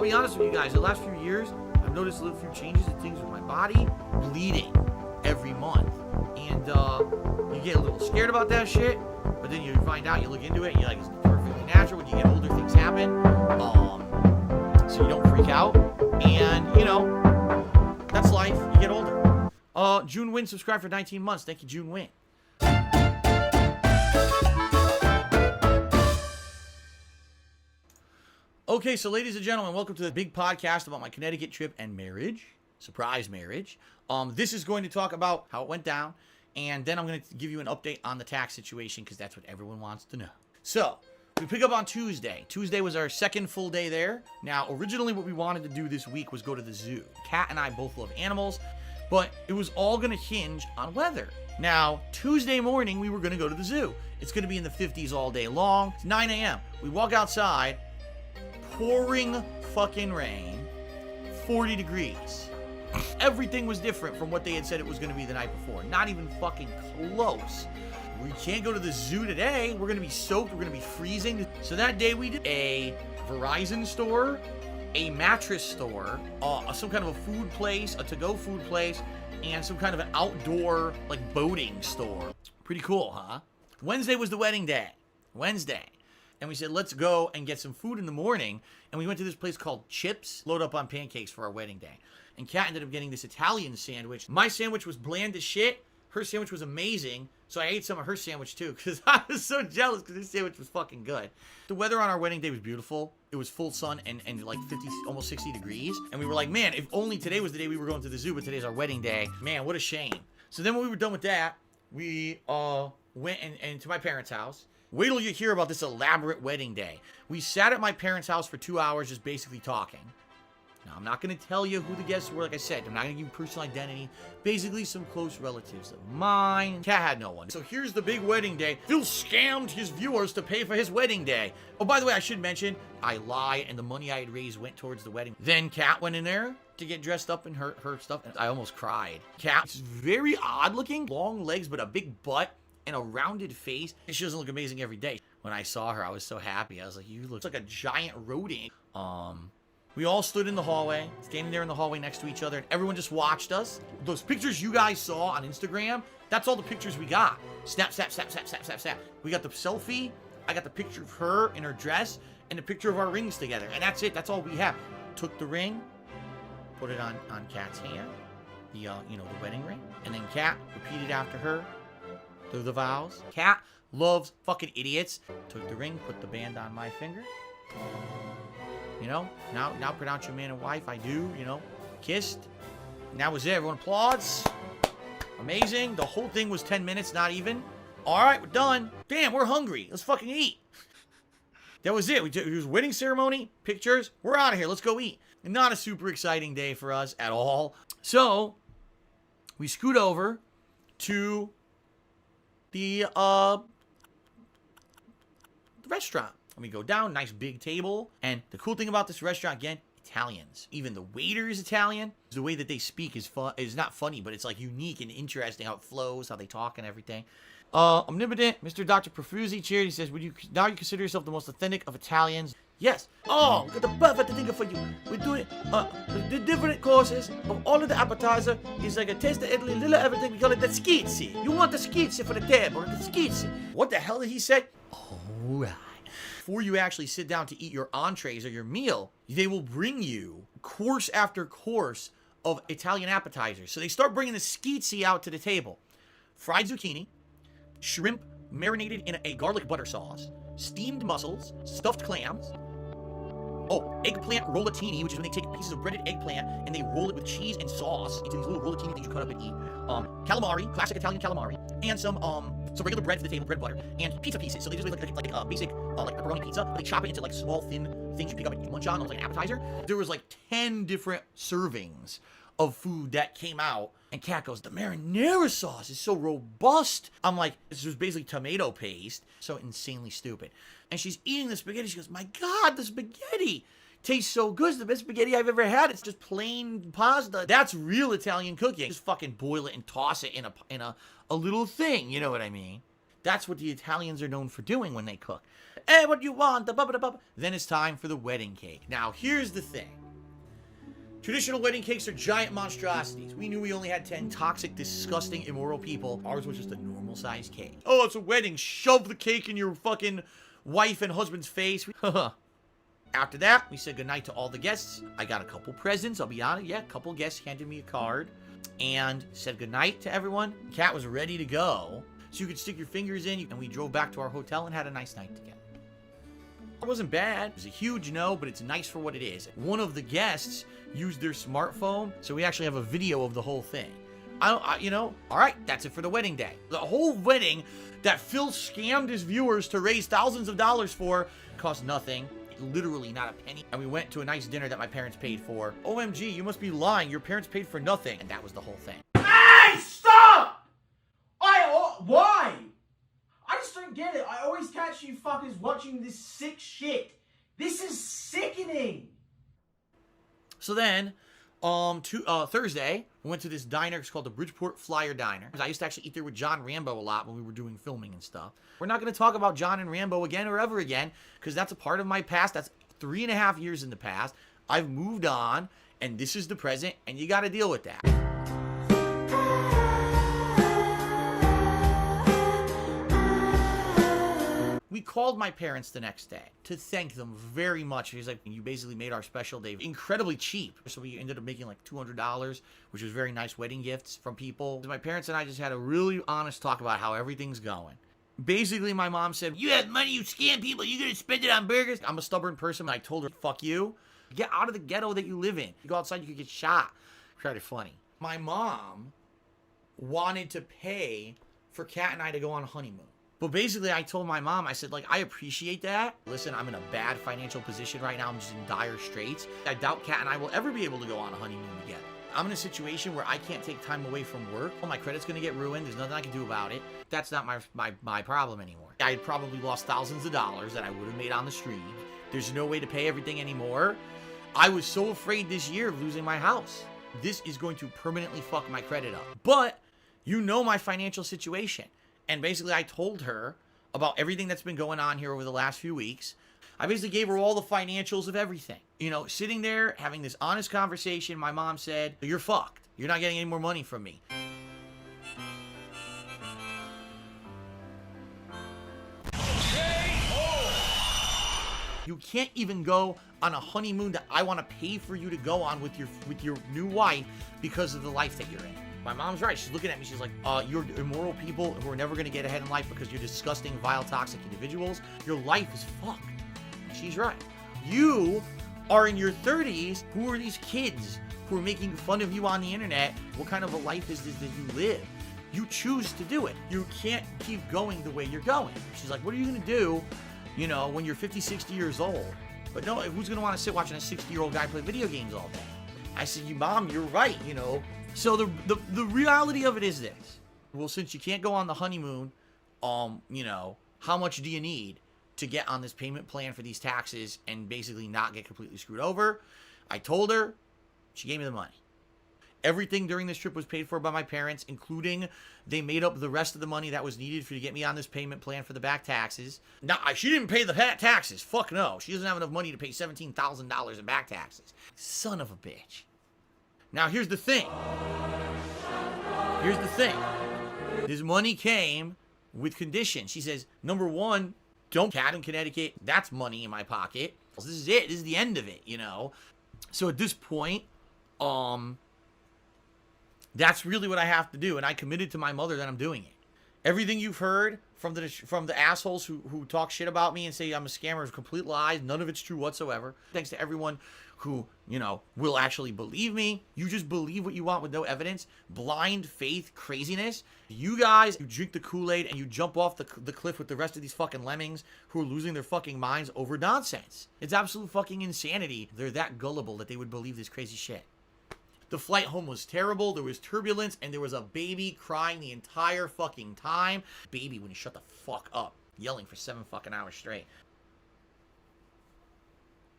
be honest with you guys, the last few years, I've noticed a little few changes in things with my body, bleeding every month. And you get a little scared about that shit, but then you find out, you look into it, and you're like, it's perfectly natural. When you get older, things happen. So you don't freak out. And, you know, that's life. You get older. June Win subscribed for 19 months. Thank you, June Win. Okay, so ladies and gentlemen, welcome to the big podcast about my Connecticut trip and marriage. Surprise marriage. This is going to talk about how it went down, and then I'm going to give you an update on the tax situation because that's what everyone wants to know. So, we pick up on Tuesday. Tuesday was our second full day there. Now, originally what we wanted to do this week was go to the zoo. Kat and I both love animals, but it was all going to hinge on weather. Now, Tuesday morning, we were going to go to the zoo. It's going to be in the 50s all day long. It's 9 a.m. We walk outside, pouring fucking rain, 40 degrees. Everything was different from what they had said it was going to be the night before. Not even fucking close. We can't go to the zoo today. We're going to be soaked. We're going to be freezing. So that day we did a Verizon store, a mattress store, some kind of a food place, a to-go food place, and some kind of an outdoor, like, boating store. Pretty cool, huh? Wednesday was the wedding day. Wednesday. And we said, let's go and get some food in the morning. And we went to this place called Chips, load up on pancakes for our wedding day. And Kat ended up getting this Italian sandwich. My sandwich was bland as shit. Her sandwich was amazing. So I ate some of her sandwich too because I was so jealous because her sandwich was fucking good. The weather on our wedding day was beautiful. It was full sun and like 50, almost 60 degrees. And we were like, man, if only today was the day we were going to the zoo, but today's our wedding day. Man, what a shame. So then when we were done with that, we went to my parents' house. Wait till you hear about this elaborate wedding day. We sat at my parents' house for 2 hours just basically talking. Now, I'm not going to tell you who the guests were, like I said. I'm not going to give you personal identity. Basically, some close relatives of mine. Kat had no one. So here's the big wedding day. Phil scammed his viewers to pay for his wedding day. Oh, by the way, I should mention, I lied, and the money I had raised went towards the wedding. Then Kat went in there to get dressed up in her stuff, and I almost cried. Kat's very odd looking, long legs, but a big butt and a rounded face. She doesn't look amazing every day. When I saw her, I was so happy. I was like, you look like a giant rodent. We all stood in the hallway, standing there in the hallway next to each other, and everyone just watched us. Those pictures you guys saw on Instagram, that's all the pictures we got. Snap, snap, snap, snap, snap, snap, snap. We got the selfie, I got the picture of her in her dress, and the picture of our rings together. And that's it, that's all we have. Took the ring, put it on Kat's hand, the wedding ring, and then Kat repeated after her through the vows. Kat loves fucking idiots. Took the ring, put the band on my finger. You know, now pronounce your man and wife. I do, you know, kissed. And that was it. Everyone applauds. Amazing. The whole thing was 10 minutes, not even. All right, we're done. Damn, we're hungry. Let's fucking eat. That was it. It was wedding ceremony, pictures. We're out of here. Let's go eat. And not a super exciting day for us at all. So we scoot over to the restaurant. And we go down, nice big table. And the cool thing about this restaurant, again, Italians. Even the waiter is Italian. The way that they speak is not funny, but it's like unique and interesting how it flows, how they talk and everything. Omnipotent, Mr. Dr. Profuzzi cheered. He says, would you consider yourself the most authentic of Italians? Yes. Oh, we got the perfect thing for you. We're doing the different courses of all of the appetizer is like a taste of Italy, little everything. We call it the schizzi. You want the schizzi for the table, the schizzi. What the hell did he say? All right. Before you actually sit down to eat your entrees or your meal, they will bring you course after course of Italian appetizers. So they start bringing the schizzi out to the table. Fried zucchini, shrimp marinated in a garlic butter sauce, steamed mussels, stuffed clams, eggplant rollatini, which is when they take pieces of breaded eggplant and they roll it with cheese and sauce into these little rollatini things you cut up and eat. Calamari, classic Italian calamari, and some regular bread for the table, bread butter, and pizza pieces. So they just make like a basic like pepperoni pizza, but they chop it into like small thin things you pick up and you munch on, almost like an appetizer. There was like 10 different servings of food that came out. And Kat goes, the marinara sauce is so robust. I'm like, this was basically tomato paste. So insanely stupid. And she's eating the spaghetti. She goes, my God, the spaghetti tastes so good. It's the best spaghetti I've ever had. It's just plain pasta. That's real Italian cooking. Just fucking boil it and toss it in a little thing. You know what I mean? That's what the Italians are known for doing when they cook. Hey, what do you want? The bubba, bubba. Then it's time for the wedding cake. Now, here's the thing. Traditional wedding cakes are giant monstrosities. We knew we only had 10 toxic, disgusting, immoral people. Ours was just a normal-sized cake. Oh, it's a wedding. Shove the cake in your fucking wife and husband's face. After that, we said goodnight to all the guests. I got a couple presents, I'll be honest. Yeah, a couple guests handed me a card and said goodnight to everyone. Kat was ready to go, so you could stick your fingers in, and we drove back to our hotel and had a nice night together. It wasn't bad. It was a huge no, but it's nice for what it is. One of the guests used their smartphone, so we actually have a video of the whole thing. You know, all right, that's it for the wedding day. The whole wedding that Phil scammed his viewers to raise thousands of dollars for cost nothing. Literally not a penny. And we went to a nice dinner that my parents paid for. OMG, you must be lying. Your parents paid for nothing. And that was the whole thing. Hey, stop! Why? I just don't get it. I always catch you fuckers watching this sick shit. This is sickening. So then, Thursday, we went to this diner. It's called the Bridgeport Flyer Diner. I used to actually eat there with John Rambo a lot when we were doing filming and stuff. We're not going to talk about John and Rambo again or ever again, because that's a part of my past. That's 3.5 years in the past. I've moved on, and this is the present, and you got to deal with that. We called my parents the next day to thank them very much. He's like, you basically made our special day incredibly cheap. So we ended up making like $200, which was very nice wedding gifts from people. My parents and I just had a really honest talk about how everything's going. Basically, my mom said, you have money, you scam people, you're going to spend it on burgers. I'm a stubborn person, and I told her, fuck you. Get out of the ghetto that you live in. You go outside, you could get shot. Kind of funny. My mom wanted to pay for Kat and I to go on a honeymoon. But basically, I told my mom, I said, like, I appreciate that. Listen, I'm in a bad financial position right now. I'm just in dire straits. I doubt Kat and I will ever be able to go on a honeymoon together. I'm in a situation where I can't take time away from work. Well, my credit's going to get ruined. There's nothing I can do about it. That's not my problem anymore. I had probably lost thousands of dollars that I would have made on the street. There's no way to pay everything anymore. I was so afraid this year of losing my house. This is going to permanently fuck my credit up. But you know my financial situation. And basically, I told her about everything that's been going on here over the last few weeks. I basically gave her all the financials of everything. You know, sitting there, having this honest conversation, my mom said, you're fucked. You're not getting any more money from me. You can't even go on a honeymoon that I want to pay for you to go on with your new wife because of the life that you're in. My mom's right. She's looking at me. She's like, you're immoral people who are never going to get ahead in life because you're disgusting, vile, toxic individuals. Your life is fucked. And she's right. You are in your 30s. Who are these kids who are making fun of you on the internet? What kind of a life is this that you live? You choose to do it. You can't keep going the way you're going. She's like, what are you going to do, you know, when you're 50, 60 years old? But no, who's going to want to sit watching a 60-year-old guy play video games all day? I said, Mom, you're right, you know. So the reality of it is this. Well, since you can't go on the honeymoon, you know, how much do you need to get on this payment plan for these taxes and basically not get completely screwed over? I told her. She gave me the money. Everything during this trip was paid for by my parents, including they made up the rest of the money that was needed to get me on this payment plan for the back taxes. Now, she didn't pay the taxes. Fuck no. She doesn't have enough money to pay $17,000 in back taxes. Son of a bitch. Now, here's the thing. Here's the thing. This money came with conditions. She says, number one, don't Cat in Connecticut. That's money in my pocket. This is it. This is the end of it, you know. So at this point, that's really what I have to do. And I committed to my mother that I'm doing it. Everything you've heard from the assholes who talk shit about me and say I'm a scammer is complete lies. None of it's true whatsoever. Thanks to everyone who, you know, will actually believe me. You just believe what you want with no evidence. Blind faith craziness. You guys, you drink the Kool-Aid and you jump off the cliff with the rest of these fucking lemmings who are losing their fucking minds over nonsense. It's absolute fucking insanity. They're that gullible that they would believe this crazy shit. The flight home was terrible. There was turbulence, and there was a baby crying the entire fucking time. Baby wouldn't shut the fuck up, yelling for 7 fucking hours straight.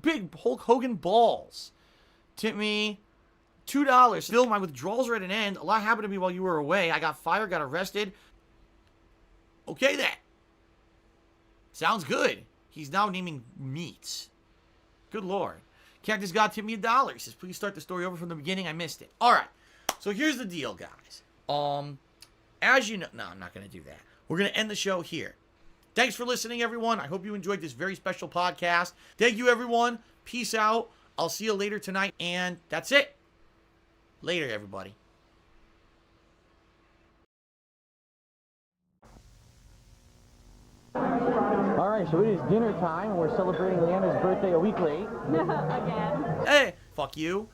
Big Hulk Hogan balls. Tip me $2. Still, my withdrawals are at an end. A lot happened to me while you were away. I got fired, got arrested. Okay then. Sounds good. He's now naming meats. Good Lord. Cactus God tipped me $1. He says, please start the story over from the beginning. I missed it. All right. So here's the deal, guys. As you know, no, I'm not going to do that. We're going to end the show here. Thanks for listening, everyone. I hope you enjoyed this very special podcast. Thank you, everyone. Peace out. I'll see you later tonight. And that's it. Later, everybody. All right, so it is dinner time. We're celebrating Leanna's birthday a week late. Again. Hey, fuck you.